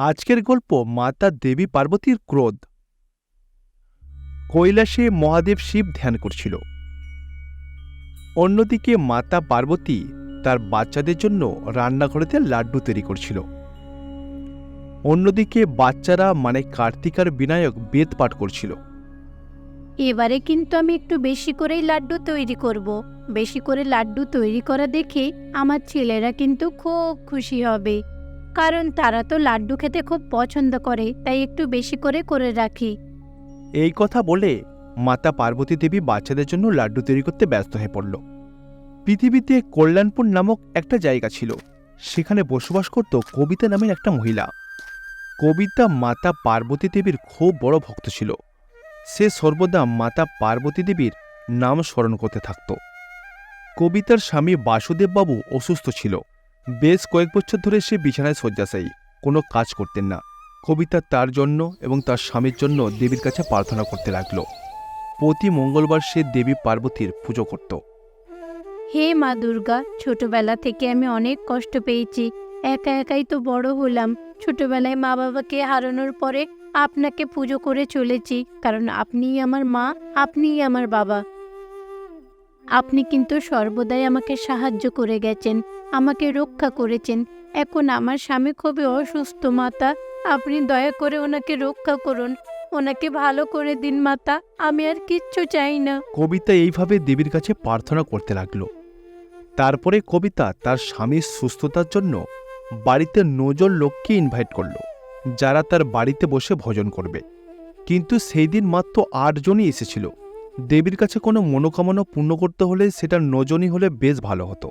আজকের গল্প মাতা দেবী পার্বতীর ক্রোধ। কৈলাসে মহাদেব শিব ধ্যান করছিল। অন্যদিকে মাতা পার্বতী তার বাচ্চাদের জন্য রান্নাঘরেতে লাড্ডু তৈরি করছিল। অন্যদিকে বাচ্চারা মানে কার্তিক আর বিনায়ক বেদ পাঠ করছিল। এবারে কিন্তু আমি একটু বেশি করেই লাড্ডু তৈরি করব। বেশি করে লাড্ডু তৈরি করা দেখে আমার ছেলেরা কিন্তু খুব খুশি হবে, কারণ তারা তো লাড্ডু খেতে খুব পছন্দ করে, তাই একটু বেশি করে রাখি। এই কথা বলে মাতা পার্বতী দেবী বাচ্চাদের জন্য লাড্ডু তৈরি করতে ব্যস্ত হয়ে পড়ল। পৃথিবীতে কল্যাণপুর নামক একটা জায়গা ছিল। সেখানে বসবাস করত কবিতা নামের একটা মহিলা। কবিতা মাতা পার্বতী দেবীর খুব বড় ভক্ত ছিল। সে সর্বদা মাতা পার্বতী দেবীর নাম স্মরণ করতে থাকত। কবিতার স্বামী বাসুদেববাবু অসুস্থ ছিল। বেশ কয়েক বছর ধরে সে বিছানায় শয্যাশায়ী, কোনো কাজ করতেন না। কবিতা তার জন্য এবং তার স্বামীর জন্য দেবীর কাছে প্রার্থনা করতে লাগল। প্রতি মঙ্গলবার সে দেবী পার্বতীর পুজো করত। হে মা দুর্গা, ছোটবেলা থেকে আমি অনেক কষ্ট পেয়েছি। একা একাই তো বড় হলাম। ছোটবেলায় মা বাবাকে হারানোর পরে আপনাকে পুজো করে চলেছি, কারণ আপনিই আমার মা, আপনিই আমার বাবা। আপনি কিন্তু সর্বদাই আমাকে সাহায্য করে গেছেন, আমাকে রক্ষা করেছেন। এখন আমার স্বামী খুবই অসুস্থ মাতা, আপনি দয়া করে ওনাকে রক্ষা করুন, ওনাকে ভালো করে দিন মাতা, আমি আর কিচ্ছু চাই না। কবিতা এইভাবে দেবীর কাছে প্রার্থনা করতে লাগল। তারপরে কবিতা তার স্বামীর সুস্থতার জন্য বাড়িতে 9 জন লোককে ইনভাইট করল, যারা তার বাড়িতে বসে ভোজন করবে। কিন্তু সেই দিন মাত্র 8 জনই এসেছিল। দেবীর কাছে কোনো মনোকামনা পূর্ণ করতে হলে সেটা 9 জনই হলে বেশ ভালো হতো।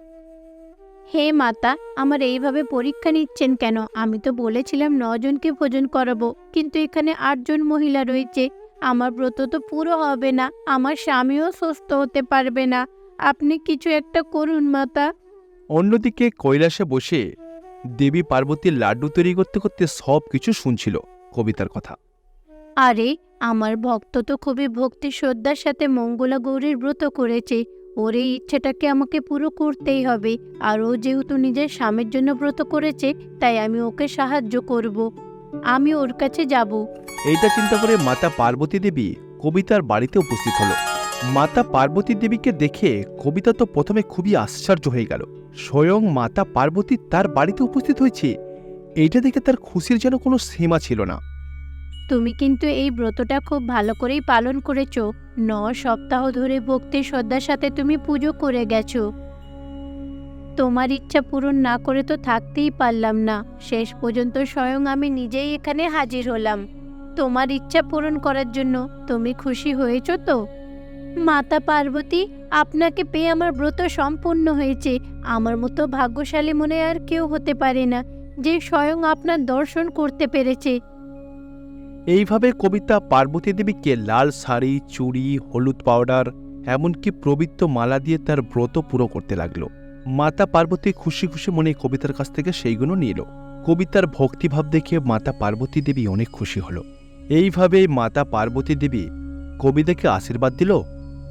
হে মাতা, আমার এইভাবে পরীক্ষা নিচ্ছেন কেন? আমি তো বলেছিলাম 9 জনকে ভোজন করাবো, কিন্তু এখানে 8 জন মহিলা রয়েছে। আমার ব্রত তো পুরো হবে না, আমার স্বামীও সুস্থ হতে পারবে না। আপনি কিছু একটা করুন মাতা। অন্যদিকে কৈলাসে বসে দেবী পার্বতীর লাড্ডু তৈরি করতে করতে সব কিছু শুনছিল কবিতার কথা। আরে, আমার ভক্ত তো খুবই ভক্তি শ্রদ্ধার সাথে মঙ্গলা গৌরীর ব্রত করেছে। ওর এই ইচ্ছেটাকে আমাকে পুরো করতেই হবে। আর ও যেহেতু নিজের স্বামীর জন্য ব্রত করেছে, তাই আমি ওকে সাহায্য করব। আমি ওর কাছে যাব। এইটা চিন্তা করে মাতা পার্বতী দেবী কবিতার বাড়িতে উপস্থিত হল। মাতা পার্বতী দেবীকে দেখে কবিতা তো প্রথমে খুবই আশ্চর্য হয়ে গেল। স্বয়ং মাতা পার্বতী তার বাড়িতে উপস্থিত হয়েছে, এইটা দেখে তার খুশির যেন কোনো সীমা ছিল না। তুমি কিন্তু এই ব্রতটা খুব ভালো করেই পালন করেছো। 9 সপ্তাহ ধরে ভক্তি শ্রদ্ধার সাথে তুমি পুজো করে গেছো। তোমার ইচ্ছা পূরণ না করে তো থাকতেই পারলাম না। শেষ পর্যন্ত স্বয়ং আমি নিজেই এখানে হাজির হলাম তোমার ইচ্ছা পূরণ করার জন্য। তুমি খুশি হয়েছো তো? মাতা পার্বতী, আপনাকে পেয়ে আমার ব্রত সম্পূর্ণ হয়েছে। আমার মতো ভাগ্যশালী মনে আর কেউ হতে পারে না, যে স্বয়ং আপনার দর্শন করতে পেরেছে। এইভাবে কবিতা পার্বতী দেবীকে লাল শাড়ি, চুড়ি, হলুদ পাউডার, এমনকি পবিত্র মালা দিয়ে তার ব্রত পুরো করতে লাগলো। মাতা পার্বতী খুশি খুশি মনে কবিতার কাছ থেকে সেইগুলো নিল। কবিতার ভক্তিভাব দেখে মাতা পার্বতী দেবী অনেক খুশি হল। এইভাবেই মাতা পার্বতী দেবী কবিতাকে আশীর্বাদ দিল।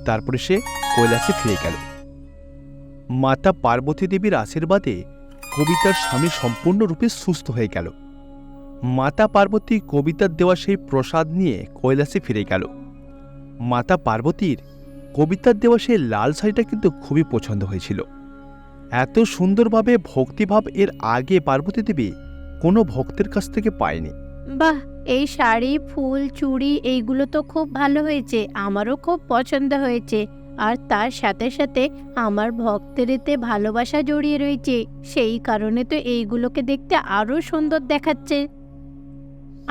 তারপরে সে কৈলাসে ফিরে গেল। মাতা পার্বতী দেবীর আশীর্বাদে কবিতার স্বামী সম্পূর্ণরূপে সুস্থ হয়ে গেল। মাতা পার্বতী কবিতার দেওয়া সেই প্রসাদ নিয়ে কৈলাসে ফিরে গেল। মাতা পার্বতীর কবিতার দেওয়া সেই লাল শাড়িটা কিন্তু খুবই পছন্দ হয়েছিল। এত সুন্দরভাবে ভক্তিভাব এর আগে পার্বতী দেবী কোনো ভক্তের কাছ থেকে পায়নি। বাহ, এই শাড়ি, ফুল, চুড়ি এইগুলো তো খুব ভালো হয়েছে, আমারও খুব পছন্দ হয়েছে। আর তার সাথে সাথে আমার ভক্তের এতে ভালোবাসা জড়িয়ে রয়েছে, সেই কারণে তো এইগুলোকে দেখতে আরও সুন্দর দেখাচ্ছে।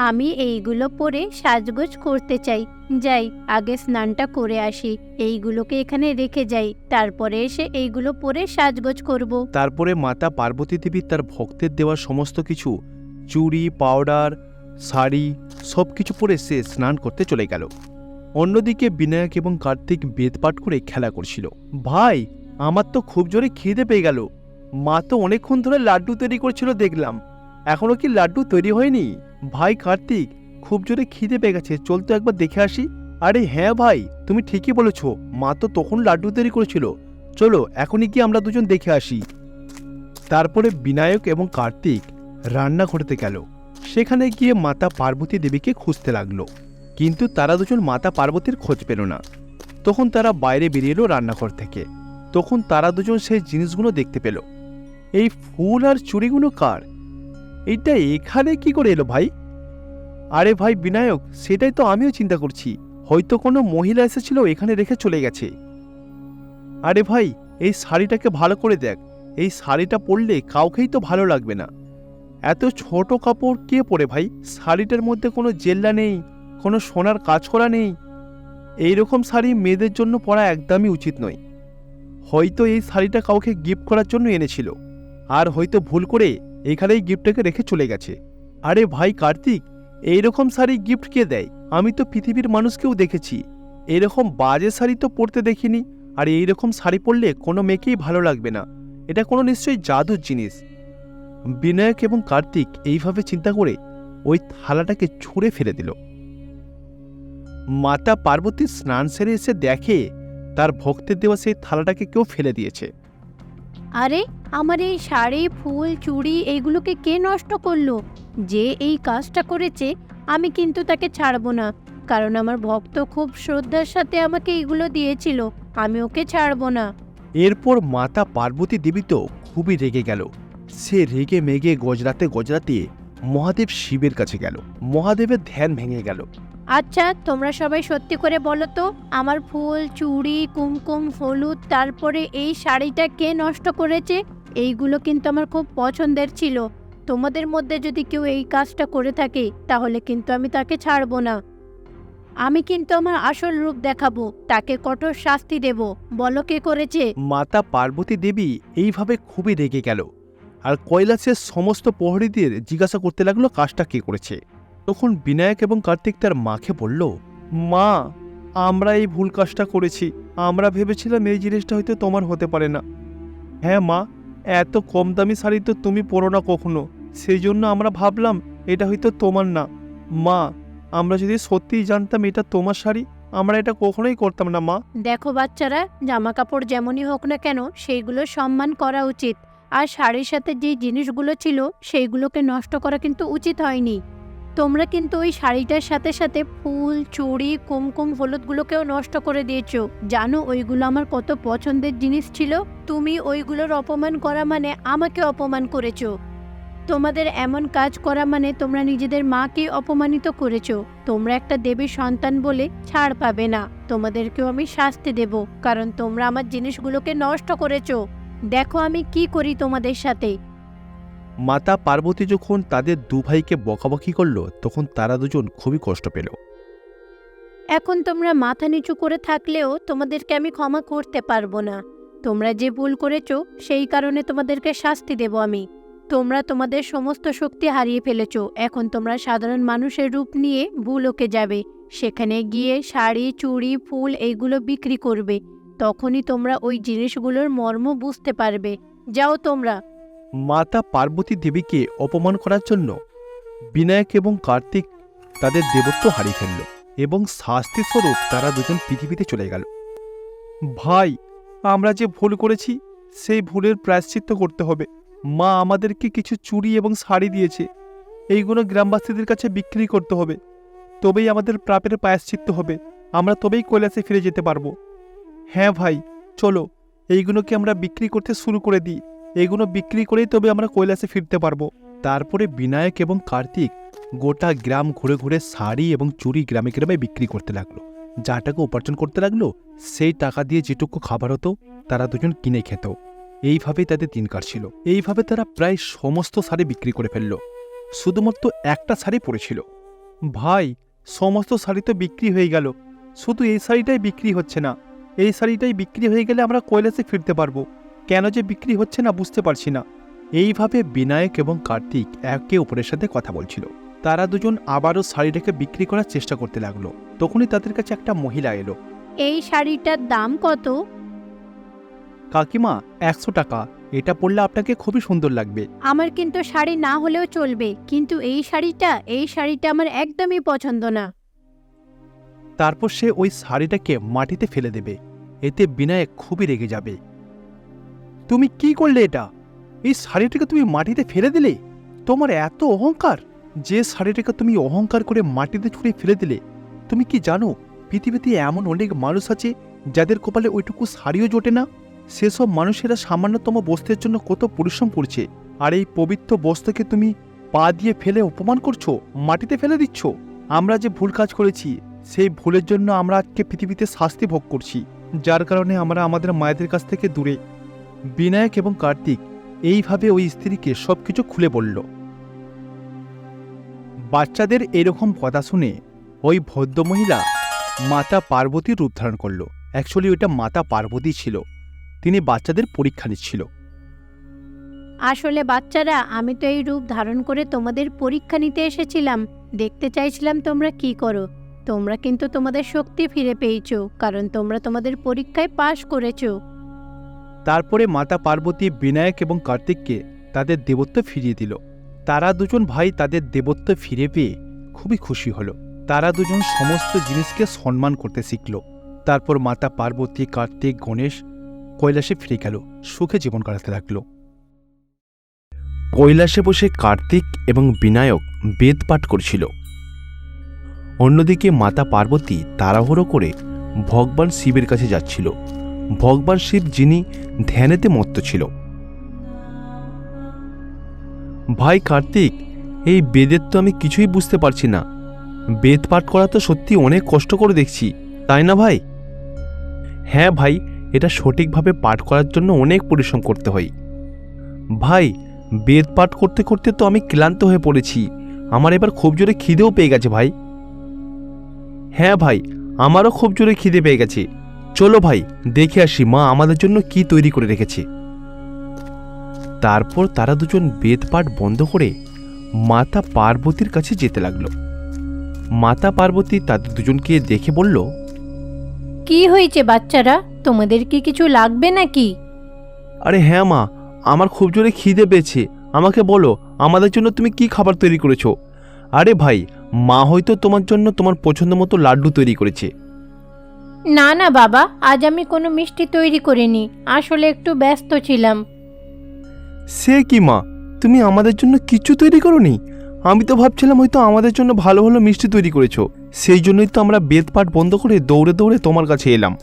আমি এইগুলো পরে সাজগোজ করতে চাই। যাই, আগে স্নানটা করে আসি, এইগুলোকে এখানে রেখে যাই, তারপরে এসে এইগুলো পরে সাজগোজ করব। তারপরে মাতা পার্বতী দেবী তার ভক্তের দেওয়া সমস্ত কিছু চুড়ি, পাউডার, শাড়ি সবকিছু পরে সে স্নান করতে চলে গেল। অন্যদিকে বিনায়ক এবং কার্তিক বেদ পাঠ করে খেলা করছিল। ভাই, আমার তো খুব জোরে খিদে পেয়ে গেল। মা তো অনেকক্ষণ ধরে লাড্ডু তৈরি করছিল দেখলাম, এখনো কি লাড্ডু তৈরি হয়নি? ভাই কার্তিক, খুব জোরে খিদে পেয়ে গেছে, চল তো একবার দেখে আসি। আরে হ্যাঁ ভাই, তুমি ঠিকই বলেছ, মা তো তখন লাড্ডু তৈরি করেছিল, চলো এখনই কি আমরা দুজন দেখে আসি। তারপরে বিনায়ক এবং কার্তিক রান্নাঘরেতে গেল। সেখানে গিয়ে মাতা পার্বতী দেবীকে খুঁজতে লাগলো, কিন্তু তারা দুজন মাতা পার্বতীর খোঁজ পেল না। তখন তারা বাইরে বেরিয়ে এলো রান্নাঘর থেকে। তখন তারা দুজন সেই জিনিসগুলো দেখতে পেল। এই ফুল আর চুড়িগুলো কার? এইটা এখানে কি করে এলো ভাই? আরে ভাই বিনায়ক, সেটাই তো আমিও চিন্তা করছি, হয়তো কোনো মহিলা এসেছিল এখানে রেখে চলে গেছে। আরে ভাই, এই শাড়িটাকে ভালো করে দেখ, এই শাড়িটা পরলে কাউকেই তো ভালো লাগবে না। এত ছোট কাপড় কে পরে ভাই? শাড়িটার মধ্যে কোনো জেল্লা নেই, কোনো সোনার কাজ করা নেই। এইরকম শাড়ি মেয়েদের জন্য পরা একদমই উচিত নয়। হয়তো এই শাড়িটা কাউকে গিফট করার জন্য এনেছিল, আর হয়তো ভুল করে এখানেই গিফটটাকে রেখে চলে গেছে। আরে ভাই কার্তিক, এইরকম শাড়ি গিফট কে দেয়? আমি তো পৃথিবীর মানুষকেও দেখেছি, এরকম বাজে শাড়ি তো পরতে দেখিনি। আর এইরকম শাড়ি পরলে কোনো মেয়েকেই ভালো লাগবে না, এটা কোনো নিশ্চয়ই জাদুর জিনিস। বিনায়ক এবং কার্তিক এইভাবে চিন্তা করে ওই থালাটাকে ছুঁড়ে ফেলে দিল। মাতা পার্বতী স্নান সেরে এসে দেখে তার ভক্তের দেওয়া সেই থালাটাকে কেউ ফেলে দিয়েছে। আরে, আমার এই শাড়ি, ফুল, চুড়ি এইগুলোকে কে নষ্ট করলো? যে এই কাজটা করেছে আমি কিন্তু তাকে ছাড়বো না, কারণ আমার ভক্ত খুব শ্রদ্ধার সাথে আমাকে এইগুলো দিয়েছিল, আমি ওকে ছাড়বো না। এরপর মাতা পার্বতী দেবী তো খুবই রেগে গেল। সে রেগে মেগে গজরাতে গজরাতে মহাদেব শিবের কাছে গেল। মহাদেবের ধ্যান ভেঙে গেল। আচ্ছা, তোমরা সবাই সত্যি করে বলো তো, আমার ফুল, চুড়ি, কুমকুম, হলুদ, তারপরে এই শাড়িটা কে নষ্ট করেছে? এইগুলো কিন্তু আমার খুব পছন্দের ছিল। তোমাদের মধ্যে যদি কেউ এই কাজটা করে থাকে তাহলে কিন্তু আমি তাকে ছাড়বো না। আমি কিন্তু আমার আসল রূপ দেখাবো, তাকে কঠোর শাস্তি দেব। বলো কে করেছে? মাতা পার্বতী দেবী এইভাবে খুবই রেগে গেল, আর কৈলাসের সমস্ত প্রহরীদের জিজ্ঞাসা করতে লাগলো কাজটা কে করেছে। তখন বিনায়ক এবং কার্তিক তার মাকে বলল, মা, আমরা এই ভুল কাজটা করেছি। আমরা ভেবেছিলাম এই জিনিসটা হয়তো তোমার হতে পারে না। হ্যাঁ মা, এত কম দামি শাড়ি তো তুমি পরো না কখনো, সেই জন্য আমরা ভাবলাম এটা হয়তো তোমার না। মা, আমরা যদি সত্যিই জানতাম এটা তোমার শাড়ি, আমরা এটা কখনোই করতাম না মা। দেখো বাচ্চারা, জামা কাপড় যেমনই হোক না কেন সেইগুলো সম্মান করা উচিত, আর শাড়ির সাথে যে জিনিসগুলো ছিল সেইগুলোকে নষ্ট করা কিন্তু উচিত হয়নি। তোমরা কিন্তু ওই শাড়িটার সাথে সাথে ফুল, চুড়ি, কুমকুম, হলুদগুলোকেও নষ্ট করে দিয়েছো। জানো ওইগুলো আমার কত পছন্দের জিনিস ছিল? তুমি ওইগুলোর অপমান করা মানে আমাকে অপমান করেছো। তোমাদের এমন কাজ করা মানে তোমরা নিজেদের মাকে অপমানিত করেছো। তোমরা একটা দেবীর সন্তান বলে ছাড় পাবে না, তোমাদেরকেও আমি শাস্তি দেব, কারণ তোমরা আমার জিনিসগুলোকে নষ্ট করেছো। দেখো আমি কি করি তোমাদের সাথে। মাতা পার্বতী যখন তাদের দু ভাইকে বকাবকি করল, তখন তারা দুজন খুবই কষ্ট পেল। এখন তোমরা মাথা নিচু করে থাকলেও তোমাদেরকে আমি ক্ষমা করতে পারবো না। তোমরা যে ভুল করেছো সেই কারণে তোমাদেরকে শাস্তি দেব আমি। তোমরা তোমাদের সমস্ত শক্তি হারিয়ে ফেলেছো, এখন তোমরা সাধারণ মানুষের রূপ নিয়ে ভুলোকে যাবে, সেখানে গিয়ে শাড়ি, চুড়ি, ফুল এইগুলো বিক্রি করবে। তখনই তোমরা ওই জিনিসগুলোর মর্ম বুঝতে পারবে। যাও তোমরা। মাতা পার্বতী দেবীকে অপমান করার জন্য বিনায়ক এবং কার্তিক তাদের দেবত্ব হারিয়ে ফেলল, এবং শাস্তিস্বরূপ তারা দুজন পৃথিবীতে চলে গেল। ভাই, আমরা যে ভুল করেছি সেই ভুলের প্রায়শ্চিত্ত করতে হবে। মা আমাদেরকে কিছু চুড়ি এবং শাড়ি দিয়েছে, এইগুলো গ্রামবাসীদের কাছে বিক্রি করতে হবে, তবেই আমাদের পাপের প্রায়শ্চিত্ত হবে, আমরা তবেই কৈলাসে ফিরে যেতে পারবো। হ্যাঁ ভাই, চলো এইগুলোকে আমরা বিক্রি করতে শুরু করে দিই, এগুলো বিক্রি করেই তবে আমরা কৈলাসে ফিরতে পারবো। তারপরে বিনায়ক এবং কার্তিক গোটা গ্রাম ঘুরে ঘুরে শাড়ি এবং চুড়ি গ্রামে গ্রামে বিক্রি করতে লাগলো। যা টাকা উপার্জন করতে লাগলো, সেই টাকা দিয়ে যেটুকু খাবার হতো তারা দুজন কিনে খেত। এইভাবেই তাদের দিন কাটছিল। এইভাবে তারা প্রায় সমস্ত শাড়ি বিক্রি করে ফেলল, শুধুমাত্র একটা শাড়ি পরেছিল। ভাই, সমস্ত শাড়ি তো বিক্রি হয়ে গেল, শুধু এই শাড়িটাই বিক্রি হচ্ছে না। এই শাড়িটাই বিক্রি হয়ে গেলে আমরা কৈলাসে ফিরতে পারবো, কেন যে বিক্রি হচ্ছে না বুঝতে পারছি না। এইভাবে বিনায়ক এবং কার্তিক একে অপরের সাথে কথা বলছিল। তারা দুজন আবারও শাড়িটাকে বিক্রি করার চেষ্টা করতে লাগলো। তখনই তাদের কাছে একটা মহিলা এলো। এই শাড়িটার দাম কত? কাকিমা, 100 টাকা, এটা পরলে আপনাকে খুবই সুন্দর লাগবে। আমার কিন্তু শাড়ি না হলেও চলবে, কিন্তু এই শাড়িটা আমার একদমই পছন্দ না। তারপর সে ওই শাড়িটাকে মাটিতে ফেলে দেবে। এতে বিনায়ক খুবই রেগে যাবে। তুমি কি করলে এটা? এই শাড়িটাকে তুমি মাটিতে ফেলে দিলে? তোমার এত অহংকার! যে শাড়িটাকে তুমি অহংকার করে মাটিতে ছুঁড়ে ফেলে দিলে, তুমি কি জানো পৃথিবীতে এমন অনেক মানুষ আছে যাদের কপালে ওইটুকু শাড়িও জোটে না? সেসব মানুষেরা সামান্যতম বস্ত্রের জন্য কত পরিশ্রম করছে, আর এই পবিত্র বস্ত্রকে তুমি পা দিয়ে ফেলে অপমান করছো, মাটিতে ফেলে দিচ্ছ। আমরা যে ভুল কাজ করেছি সেই ভুলের জন্য আমরা আজকে পৃথিবীতে শাস্তি ভোগ করছি, যার কারণে আমরা আমাদের মায়েদের কাছ থেকে দূরে। বিনায়ক এবং কার্তিক এইভাবে ওই স্ত্রীকে সবকিছু খুলে বলল। বাচ্চাদের এরকম কথা শুনে ওই ভদ্রমহিলা মাতা পার্বতীর রূপ ধারণ করল। অ্যাকচুয়ালি ওইটা মাতা পার্বতী ছিল, তিনি বাচ্চাদের পরীক্ষা নিচ্ছিল। আসলে বাচ্চারা, আমি তো এই রূপ ধারণ করে তোমাদের পরীক্ষা নিতে এসেছিলাম। দেখতে চাইছিলাম তোমরা কি করো। তোমরা কিন্তু তোমাদের শক্তি ফিরে পেয়েছো, কারণ তোমরা তোমাদের পরীক্ষায় পাশ করেছো। তারপরে মাতা পার্বতী বিনায়ক এবং কার্তিককে তাদের দেবত্ব ফিরিয়ে দিল। তারা দুজন ভাই তাদের দেবত্ব ফিরে পেয়ে খুবই খুশি হলো। তারা দুজন সমস্ত জিনিসকে সম্মান করতে শিখল। তারপর মাতা পার্বতী, কার্তিক, গণেশ কৈলাসে ফিরে গেল, সুখে জীবন কাটাতে লাগলো। কৈলাসে বসে কার্তিক এবং বিনায়ক বেদ পাঠ করছিল। অন্যদিকে মাতা পার্বতী তাড়াহুড়ো করে ভগবান শিবের কাছে যাচ্ছিল। ভগবান শিব যিনি ধ্যানেতে মত্ত ছিল। ভাই কার্তিক, এই বেদের তো আমি কিছুই বুঝতে পারছি না। বেদ পাঠ করা তো সত্যি অনেক কষ্ট করে দেখছি, তাই না ভাই? হ্যাঁ ভাই, এটা সঠিকভাবে পাঠ করার জন্য অনেক পরিশ্রম করতে হয়। ভাই, বেদ পাঠ করতে করতে তো আমি ক্লান্ত হয়ে পড়েছি। আমার এবার খুব জোরে খিদেও পেয়ে গেছে ভাই। হ্যাঁ ভাই, আমারও খুব জোরে খিদে পেয়ে গেছে। চলো ভাই, দেখে আসি মা আমাদের জন্য কি তৈরি করে রেখেছে। তারপর তারা দুজন বেদ পাঠ বন্ধ করে মাতা পার্বতীর কাছে যেতে লাগলো। মাতা পার্বতী তাদের দুজনকে দেখে বলল, কি হয়েছে বাচ্চারা, তোমাদের কি কিছু লাগবে নাকি? আরে হ্যাঁ মা, আমার খুব জোরে খিদে পেয়েছে। আমাকে বলো, আমাদের জন্য তুমি কি খাবার তৈরি করেছো? আরে ভাই, মা হয়তো তোমার জন্য তোমার পছন্দ মতো লাড্ডু তৈরি করেছে। না না বাবা, আজ আমি কোনো মিষ্টি তৈরি করিনি, আসলে একটু ব্যস্ত ছিলাম। সে কি মা, তুমি আমাদের জন্য কিচ্ছু তৈরি করোনি? আমি তো ভাবছিলাম হয়তো আমাদের জন্য ভালো ভালো মিষ্টি তৈরি করেছো, সেই জন্যই তো আমরা বেদ পাঠ বন্ধ করে দৌড়ে দৌড়ে তোমার কাছে এলাম।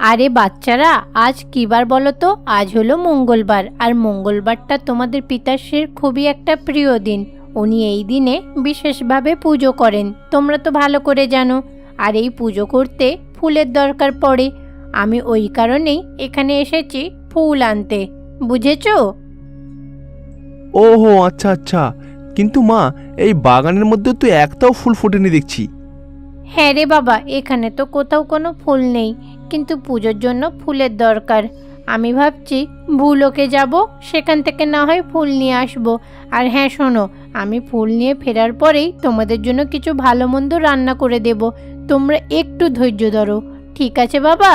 আরে বাচ্চারা, আজ কি বার বলো তো? আজ হলো মঙ্গলবার, আর মঙ্গলবারটা তোমাদের পিতাশ্রীর খুবই একটা প্রিয় দিন। উনি এই দিনে বিশেষভাবে পুজো করেন, তোমরা তো ভালো করে জানো। আর এই পুজো করতে ফুলের দরকার পড়ে। আমি ওই কারণেই এখানে এসেছি ফুল আনতে, বুঝেছো? ওহো আচ্ছা আচ্ছা, কিন্তু মা, এই বাগানের মধ্যে তো একটাও ফুল ফোটেনি দেখছি। হ্যাঁ রে বাবা, এখানে তো কোথাও কোনো ফুল নেই, কিন্তু পুজোর জন্য ফুলের দরকার। আমি ভাবছি ভুলোকে যাব, সেখান থেকে না হয় ফুল নিয়ে আসবো। আর হ্যাঁ শোনো, আমি ফুল নিয়ে ফেরার পরেই তোমাদের জন্য কিছু ভালো মন্দ রান্না করে দেব। তোমরা একটু ধৈর্য ধরো, ঠিক আছে বাবা?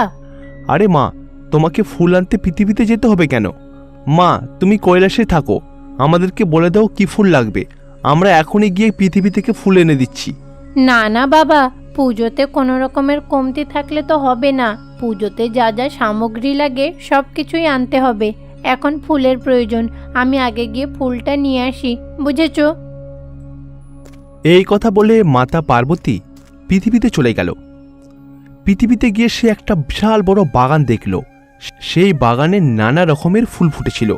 আরে মা, তোমাকে ফুল আনতে পৃথিবীতে যেতে হবে কেন? মা, তুমি কৈলাসে থাকো, আমাদেরকে বলে দাও কি ফুল লাগবে, আমরা এখনই গিয়ে পৃথিবী থেকে ফুল এনে দিচ্ছি। না না বাবা, পুজোতে কোনো রকমের কমতি থাকলে তো হবে না। পুজোতে যা যা সামগ্রী লাগে সব কিছুই আনতে হবে। এখন ফুলের প্রয়োজন, আমি আগে গিয়ে ফুলটা নিয়ে আসি, বুঝেছো? এই কথা বলে মাতা পার্বতী পৃথিবীতে চলে গেল। পৃথিবীতে গিয়ে সে একটা বিশাল বড় বাগান দেখল। সেই বাগানে নানা রকমের ফুল ফুটেছিল।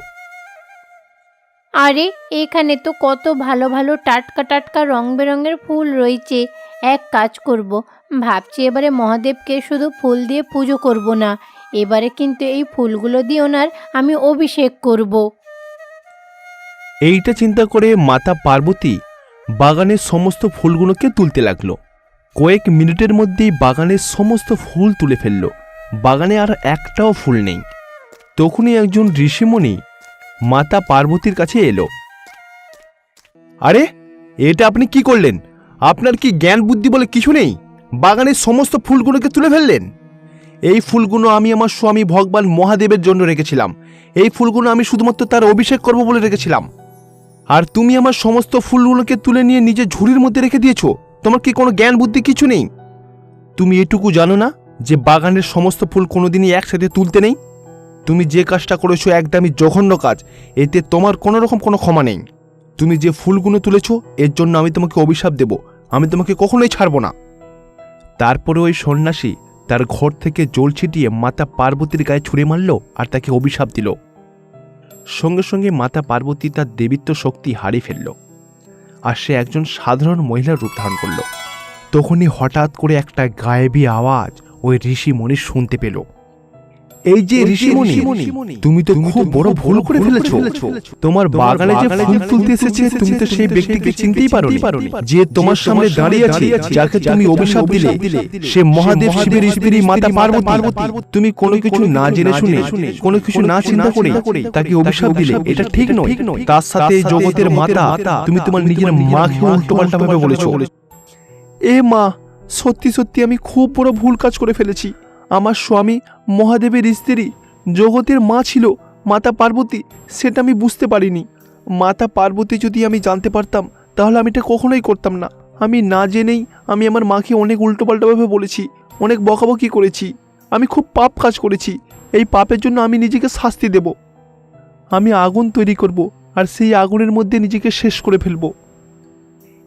আরে এখানে তো কত ভালো ভালো টাটকা টাটকা রং বেরঙের ফুল রয়েছে। এক কাজ করব, ভাবছি এবারে মহাদেবকে শুধু ফুল দিয়ে পুজো করব না, এবারে কিন্তু এই ফুলগুলো দিয়ে ওনার আমি অভিষেক করব। এইটা চিন্তা করে মাতা পার্বতী বাগানের সমস্ত ফুলগুলোকে তুলতে লাগলো। কয়েক মিনিটের মধ্যেই বাগানের সমস্ত ফুল তুলে ফেলল। বাগানে আর একটাও ফুল নেই। তখনই একজন ঋষিমণি মাতা পার্বতীর কাছে এলো। আরে, এটা আপনি কি করলেন? আপনার কি জ্ঞান বুদ্ধি বলে কিছু নেই? বাগানের সমস্ত ফুলগুলোকে তুলে ফেললেন। এই ফুলগুলো আমি আমার স্বামী ভগবান মহাদেবের জন্য রেখেছিলাম। এই ফুলগুলো আমি শুধুমাত্র তার অভিষেক করব বলে রেখেছিলাম, আর তুমি আমার সমস্ত ফুলগুলোকে তুলে নিয়ে নিজের ঝুড়ির মধ্যে রেখে দিয়েছো। তোমার কি কোনো জ্ঞান বুদ্ধি কিছু নেই? তুমি এটুকু জানো না যে বাগানের সমস্ত ফুল কোনোদিনই একসাথে তুলতে নেই? তুমি যে কাজটা করেছো একদমই জঘন্য কাজ, এতে তোমার কোনো রকম কোনো ক্ষমা নেই। তুমি যে ফুলগুলো তুলেছ এর জন্য আমি তোমাকে অভিশাপ দেব, আমি তোমাকে কখনোই ছাড়ব না। তারপরে ওই সন্ন্যাসী তার ঘর থেকে জল ছিটিয়ে মাতা পার্বতীর গায়ে ছুঁড়ে মারল আর তাকে অভিশাপ দিল। সঙ্গে সঙ্গে মাতা পার্বতী তার দেবীত্ব শক্তি হারিয়ে ফেলল আর সে একজন সাধারণ মহিলার রূপ ধারণ করল। তখনই হঠাৎ করে একটা গায়েবী আওয়াজ ওই ঋষিমণি শুনতে পেল। এই যে ঋষিমণি, তুমি তো খুব বড় ভুল করে ফেলেছো। তোমার বাগানে যে ফুল তুলতে এসেছে তুমি তো সেই ব্যক্তিকে চিনতেই পারোনি। যে তোমার সামনে দাঁড়িয়ে আছে, যাকে তুমি অভিশাপ দিলে, সে মহাদেব শিবের স্ত্রী মাতা পার্বতী। তুমি কোনো কিছু না জেনে শুনে, কোনো কিছু না চিন্তা করে তাকে অভিশাপ দিলে, এটা ঠিক নয়। তার সাথে জগতের মাতা, তুমি তোমার নিজের মাকে উল্টোপাল্টা ভাবে বলেছো। এ মা, সত্যি সত্যি আমি খুব বড় ভুল কাজ করে ফেলেছি। আমার স্বামী মহাদেবের স্ত্রী জগতের মা ছিল মাতা পার্বতী, সেটা আমি বুঝতে পারিনি। মাতা পার্বতী যদি আমি জানতে পারতাম তাহলে আমি এটা কখনোই করতাম না। আমি না জেনেই আমি আমার মাকে অনেক উল্টোপাল্টাভাবে বলেছি, অনেক বকাবকি করেছি। আমি খুব পাপ কাজ করেছি। এই পাপের জন্য আমি নিজেকে শাস্তি দেব। আমি আগুন তৈরি করব আর সেই আগুনের মধ্যে নিজেকে শেষ করে ফেলব।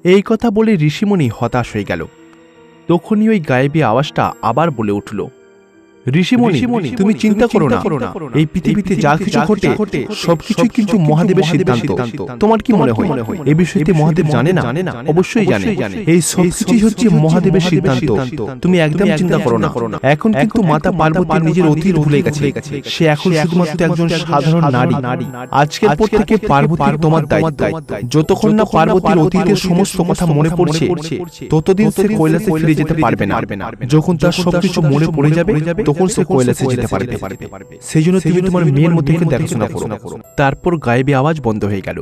এই কথা বলে ঋষিমণি হতাশ হয়ে গেল। তখনই ওই গায়েবী আওয়াজটা আবার বলে উঠল, ঋষিমণি, তুমি চিন্তা করো না। এই পৃথিবীতে যা কিছু ঘটে সবকিছুই কিন্তু মহাদেবের সিদ্ধান্ত। তোমার কি মনে হয় এই বিষয়টি মহাদেব জানে না? অবশ্যই জানে। এই সবকিছুই হচ্ছে মহাদেবের সিদ্ধান্ত। তুমি একদম চিন্তা করো না। এখন কিন্তু মাতা পার্বতী নিজের অতীত ভুলে গেছে। সে এখন শুধুমাত্র একজন সাধারণ নারী। আজকের পর থেকে পার্বতী তোমার দায়িত্ব। যতক্ষণ না পার্বতীর অতীতের সমস্ত কথা মনে পড়ছে ততদিন সে কৈলাসে ফিরে যেতে পারবে না। যখন তার সবকিছু মনে পড়ে যাবে তখন সে কৈলাসে যেতে পারবে। সেই জন্য তুমি তোমার মেয়ের মধ্যে দেখাশোনা করো। তারপর গায়েবী আওয়াজ বন্ধ হয়ে গেল।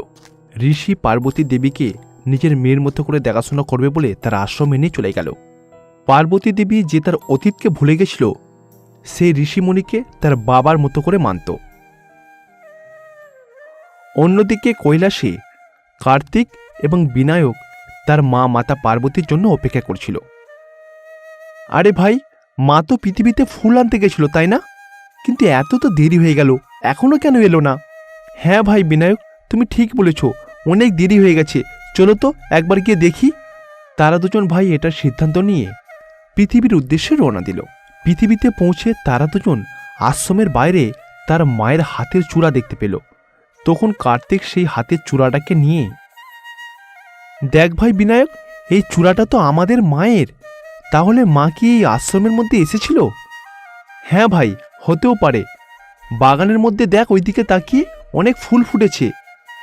ঋষি পার্বতী দেবীকে নিজের মেয়ের মতো করে দেখাশোনা করবে বলে তার আশ্রমে নিয়ে চলে গেল। পার্বতী দেবী যে তার অতীতকে ভুলে গেছিল, সেই ঋষিমণিকে তার বাবার মতো করে মানত। অন্যদিকে কৈলাসে কার্তিক এবং বিনায়ক তার মা মাতা পার্বতীর জন্য অপেক্ষা করছিল। আরে ভাই, মা তো পৃথিবীতে ফুল আনতে গেছিল, তাই না? কিন্তু এত তো দেরি হয়ে গেল, এখনো কেন এলো না? হ্যাঁ ভাই বিনায়ক, তুমি ঠিক বলেছ, অনেক দেরি হয়ে গেছে। চলো তো একবার গিয়ে দেখি। তারা দুজন ভাই এটার সিদ্ধান্ত নিয়ে পৃথিবীর উদ্দেশ্যে রওনা দিল। পৃথিবীতে পৌঁছে তারা দুজন আশ্রমের বাইরে তার মায়ের হাতের চূড়া দেখতে পেল। তখন কার্তিক সেই হাতের চূড়াটাকে নিয়ে, দেখ ভাই বিনায়ক, এই চূড়াটা তো আমাদের মায়ের। তাহলে মা কি এই আশ্রমের মধ্যে এসেছিল? হ্যাঁ ভাই, হতেও পারে। বাগানের মধ্যে দেখ, ওইদিকে তাকিয়ে অনেক ফুল ফুটেছে,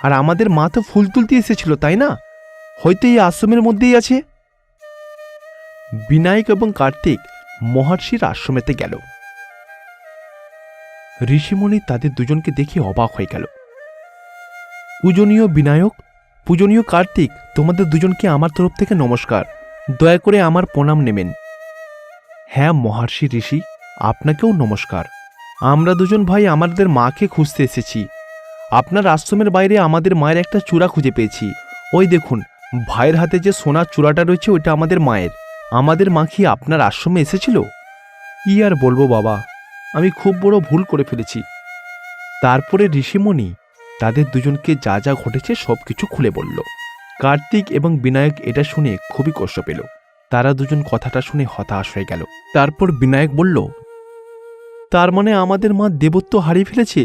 আর আমাদের মা তো ফুল তুলতে এসেছিল, তাই না? হয়তো এই আশ্রমের মধ্যেই আছে। বিনায়ক এবং কার্তিক মহর্ষির আশ্রমেতে গেল। ঋষিমণি তাদের দুজনকে দেখে অবাক হয়ে গেল। পূজনীয় বিনায়ক, পূজনীয় কার্তিক, তোমাদের দুজনকে আমার তরফ থেকে নমস্কার। দয়া করে আমার প্রণাম নেবেন। হ্যাঁ মহর্ষি ঋষি, আপনাকেও নমস্কার। আমরা দুজন ভাই আমাদের মাকে খুঁজতে এসেছি। আপনার আশ্রমের বাইরে আমাদের মায়ের একটা চূড়া খুঁজে পেয়েছি। ওই দেখুন, ভাইয়ের হাতে যে সোনার চূড়াটা রয়েছে ওইটা আমাদের মায়ের। আমাদের মা কি আপনার আশ্রমে এসেছিল? কি আর বলবো বাবা, আমি খুব বড় ভুল করে ফেলেছি। তারপরে ঋষিমণি তাদের দুজনকে যা যা ঘটেছে সবকিছু খুলে বলল। কার্তিক এবং বিনায়ক এটা শুনে খুবই কষ্ট পেল। তারা দুজন কথাটা শুনে হতাশ হয়ে গেল। তারপর বিনায়ক বলল, তার মানে আমাদের মা দেবত্ব হারিয়ে ফেলেছে,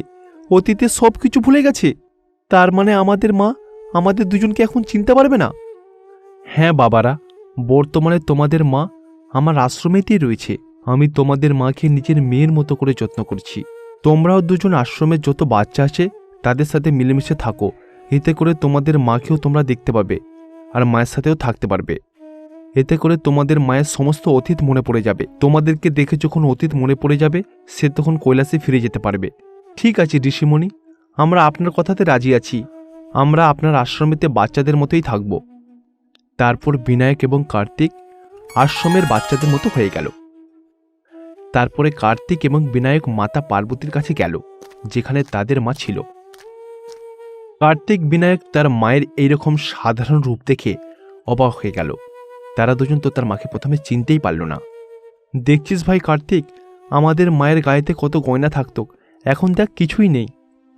অতীতে সব কিছু ভুলে গেছে। তার মানে আমাদের মা আমাদের দুজনকে এখন চিনতে পারবে না। হ্যাঁ বাবারা, বর্তমানে তোমাদের মা আমার আশ্রমেতেই রয়েছে। আমি তোমাদের মাকে নিজের মেয়ের মতো করে যত্ন করছি। তোমরাও দুজন আশ্রমের যত বাচ্চা আছে তাদের সাথে মিলেমিশে থাকো। এতে করে তোমাদের মাকেও তোমরা দেখতে পাবে আর মায়ের সাথেও থাকতে পারবে। এতে করে তোমাদের মায়ের সমস্ত অতীত মনে পড়ে যাবে। তোমাদেরকে দেখে যখন অতীত মনে পড়ে যাবে, সে তখন কৈলাসে ফিরে যেতে পারবে। ঠিক আছে ঋষিমণি, আমরা আপনার কথাতে রাজি আছি। আমরা আপনার আশ্রমেতে বাচ্চাদের মতোই থাকব। তারপর বিনায়ক এবং কার্তিক আশ্রমের বাচ্চাদের মতো হয়ে গেল। তারপরে কার্তিক এবং বিনায়ক মাতা পার্বতীর কাছে গেল, যেখানে তাদের মা ছিল। কার্তিক বিনায়ক তার মায়ের এইরকম সাধারণ রূপ দেখে অবাক হয়ে গেল। তারা দুজন তো তার মাকে প্রথমে চিনতেই পারল না। দেখছিস ভাই কার্তিক, আমাদের মায়ের গায়েতে কত গয়না থাকতো, এখন দেখ কিছুই নেই।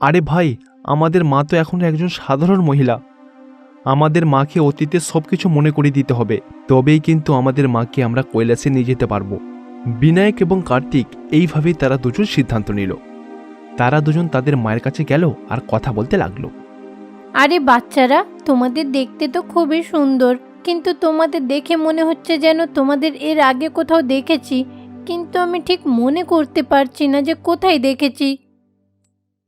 আরে ভাই, আমাদের মা তো এখন একজন সাধারণ মহিলা। আমাদের মাকে অতীতে সব কিছু মনে করে দিতে হবে, তবেই কিন্তু আমাদের মাকে আমরা কৈলাসে নিয়ে যেতে পারবো। বিনায়ক এবং কার্তিক এইভাবেই তারা দুজন সিদ্ধান্ত নিল। তারা দুজন তাদের মায়ের কাছে গেল আর কথা বলতে লাগলো। আরে বাচ্চারা, তোমাদের দেখতে তো খুবই সুন্দর, কিন্তু তোমাদের দেখে মনে হচ্ছে যেন তোমাদের এর আগে কোথাও দেখেছি, কিন্তু আমি ঠিক মনে করতে পারছি না যে কোথায় দেখেছি।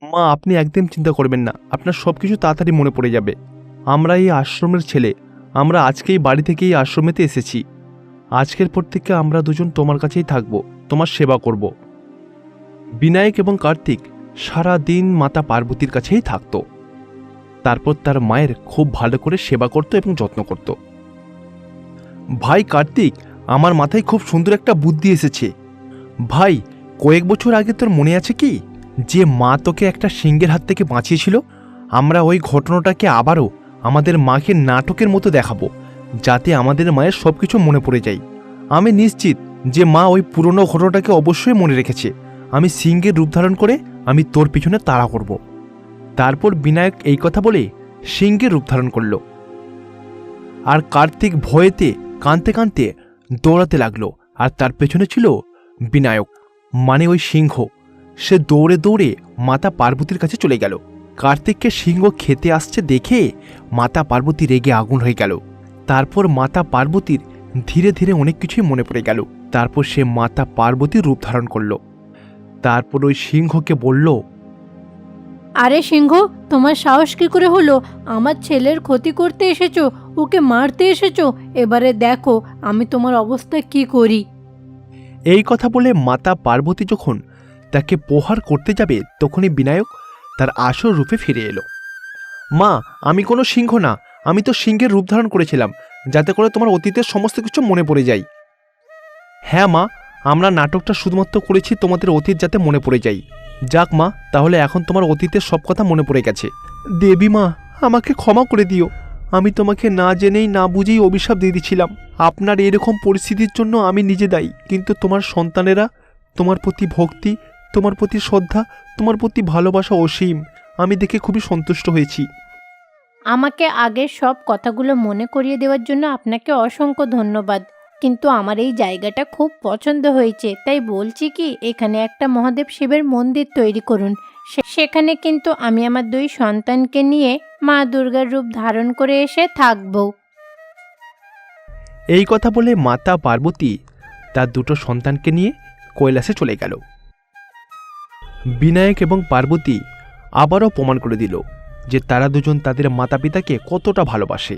মা, আপনি একদম চিন্তা করবেন না, আপনার সব কিছু তাড়াতাড়ি মনে পড়ে যাবে। আমরা এই আশ্রমের ছেলে, আমরা আজকেই বাড়ি থেকে এই আশ্রমেতে এসেছি। আজকের পর থেকে আমরা দুজন তোমার কাছেই থাকব, তোমার সেবা করব। বিনায়ক এবং কার্তিক সারা দিন মাতা পার্বতীর কাছেই থাকত। তারপর তার মায়ের খুব ভালো করে সেবা করত এবং যত্ন করত। ভাই কার্তিক, আমার মাথায় খুব সুন্দর একটা বুদ্ধি এসেছে। ভাই, কয়েক বছর আগে তোর মনে আছে কি, যে মা তোকে একটা সিংহের হাত থেকে বাঁচিয়েছিল? আমরা ওই ঘটনাটাকে আবারও আমাদের মাকে নাটকের মতো দেখাবো, যাতে আমাদের মায়ের সব কিছু মনে পড়ে যায়। আমি নিশ্চিত যে মা ওই পুরনো ঘটনাটাকে অবশ্যই মনে রেখেছে। আমি সিংহের রূপ ধারণ করে আমি তোর পিছনে তাড়া করব। তারপর বিনায়ক এই কথা বলে সিংহের রূপ ধারণ করল, আর কার্তিক ভয়েতে কাঁদতে কাঁদতে দৌড়াতে লাগলো। আর তার পেছনে ছিল বিনায়ক, মানে ওই সিংহ। সে দৌড়ে দৌড়ে মাতা পার্বতীর কাছে চলে গেল। কার্তিককে সিংহ খেতে আসছে দেখে মাতা পার্বতী রেগে আগুন হয়ে গেল। তারপর মাতা পার্বতীর ধীরে ধীরে অনেক কিছুই মনে পড়ে গেল। তারপর সে মাতা পার্বতীর রূপ ধারণ করল। তারপর ওই সিংহকে বলল, আরে সিংহ, তোমার সাহস কি করে হলো? আমার ছেলের ক্ষতি করতে এসেছো, ওকে মারতে এসেছো। এবারে দেখো আমি তোমার অবস্থা কি করি। এই কথা বলে মাতা পার্বতী যখন তাকে প্রহার করতে যাবে, তখনই বিনায়ক তার আসল রূপে ফিরে এলো। মা, আমি কোনো সিংহ না, আমি তো সিংহের রূপ ধারণ করেছিলাম, যাতে করে তোমার অতীতের সমস্ত কিছু মনে পড়ে যায়। হ্যাঁ মা, আমরা নাটকটা শুধুমাত্র করেছি তোমাদের অতীত যাতে মনে পড়ে যায়। যাক মা, তাহলে এখন তোমার অতীতের সব কথা মনে পড়ে গেছে। দেবী মা, আমাকে ক্ষমা করে দিও। আমি তোমাকে না জেনেই না বুঝেই অভিশাপ দিয়ে দিয়েছিলাম। আপনার এরকম পরিস্থিতির জন্য আমি নিজে দায়ী, কিন্তু তোমার সন্তানেরা তোমার প্রতি ভক্তি, তোমার প্রতি শ্রদ্ধা, তোমার প্রতি ভালোবাসা অসীম। আমি দেখে খুবই সন্তুষ্ট হয়েছি। আমাকে আগের সব কথাগুলো মনে করিয়ে দেওয়ার জন্য আপনাকে অসংখ্য ধন্যবাদ, কিন্তু আমার এই জায়গাটা খুব পছন্দ হয়েছে। তাই বলছি কি, এখানে একটা মহাদেব শিবের মন্দির তৈরি করুন। সেখানে কিন্তু আমি আমার 2 সন্তানকে নিয়ে মা দুর্গার রূপ ধারণ করে এসে থাকব। এই কথা বলে মাতা পার্বতী তার 2 সন্তানকে নিয়ে কৈলাসে চলে গেল। বিনায়ক এবং পার্বতী আবারও প্রমাণ করে দিল যে তারা দুজন তাদের মাতা পিতাকে কতটা ভালোবাসে।